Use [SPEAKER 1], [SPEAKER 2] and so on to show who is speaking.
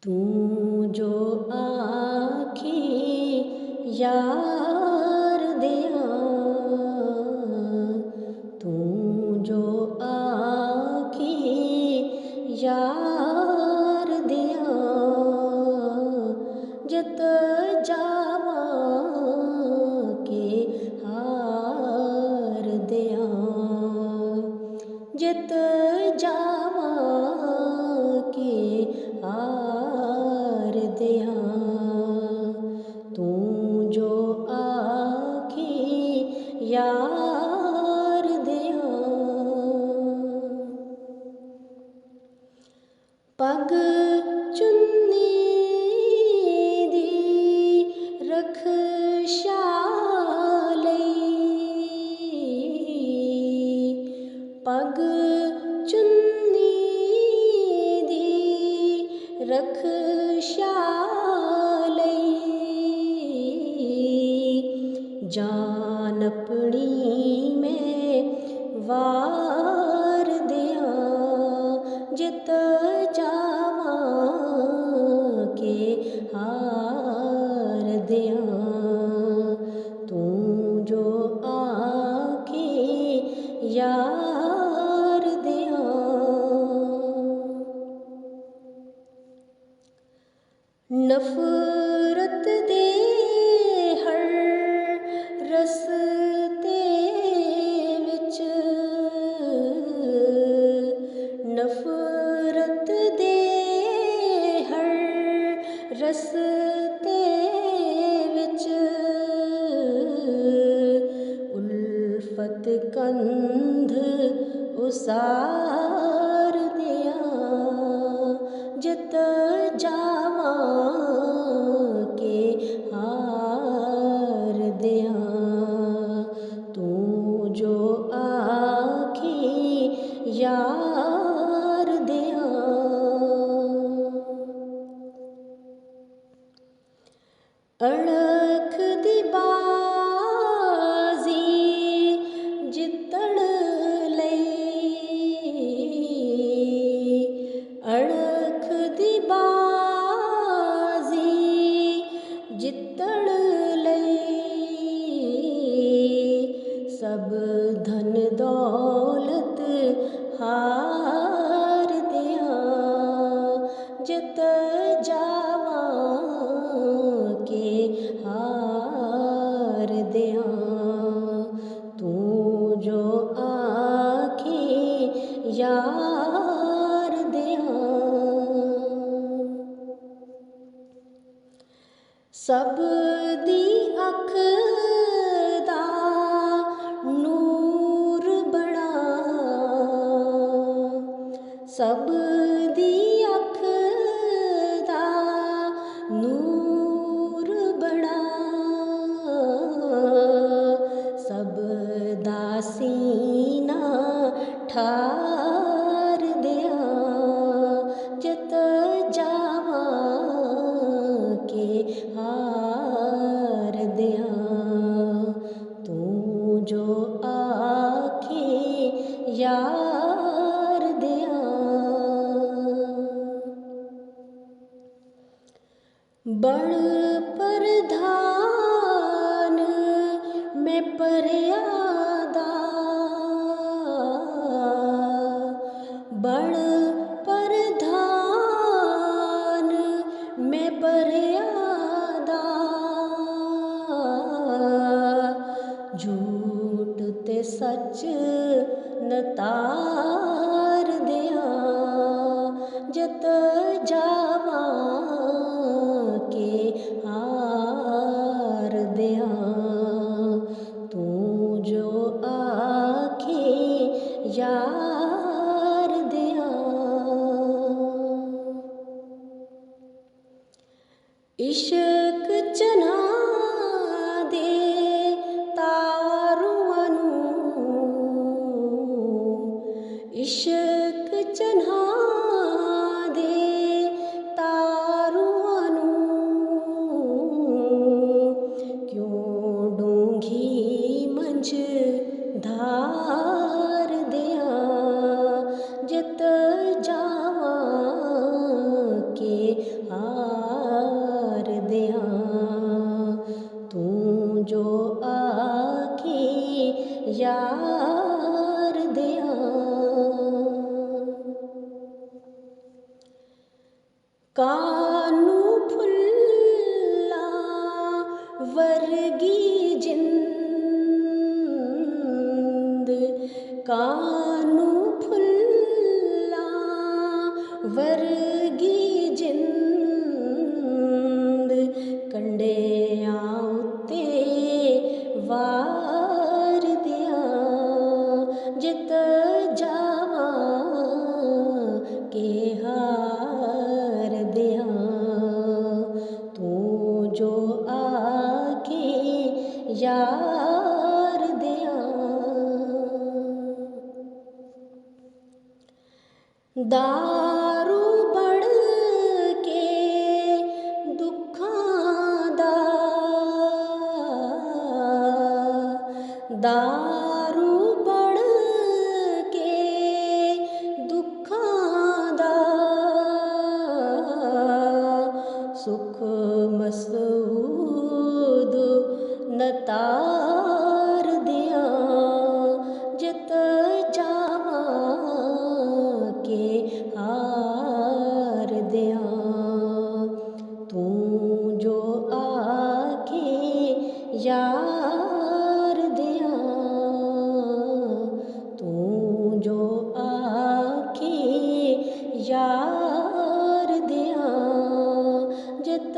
[SPEAKER 1] तू जो आखी यार दिया, तू जो आखी यार दिया, जत जावा के हार दिया, जत जावा के हार दिया, तू जो आखी यार दिया। पग चुन्नी दी रख शालई, पग चुन्नी दी रख शालई, जान अपनी में वार दिया, जित जावा के हार दिया, तू जो आखी यार दिया। नफरत दे हर रस्ते विच, नफरत दे हर रस्ते विच, उल्फत कंध उसार दिया, जित जावा के हार दिया, तू जो आखी यार दिया। अड़ख दी बाजी जितण लई, अड़ख दी बाजी जितण लई, सब धन दौलत हार दिया, जित जावा के हार दिया, तू जो आखी यार दिया। सब दी अख दा नूर बना, सब दी अख दा नूर बना, सब दा सीना ठार दिया, जित जावा के हार दिया, तू जो आखी यार दिया। बड़ प्रधान में पर्यादा, बड़ प्रधान में पर्यादा, झूठ ते सच नतार दिया, जत जावा के हार दिया, तू जो आखी यार दिया। इश्क चना दे तारुआं नूं, इश्क चना दे तारुआं नूं, क्यों डूंघी मंझ धार दिया, जित जावा के कानू फुल्ला वर्गी जिंद, कानू फुल्ला वर्गी जिंद, कंडियां उत्ते वार दियां जित जावां के हार दियां, तू जो आखे यार दियां। दारू बड़ के दुखां दा, दारू बड़ के दुखां दा, सुख मसूद नतार दियां जित जावां के हार दियां, तू जो आखे यार दियां, तू जो आखे यार दियां जित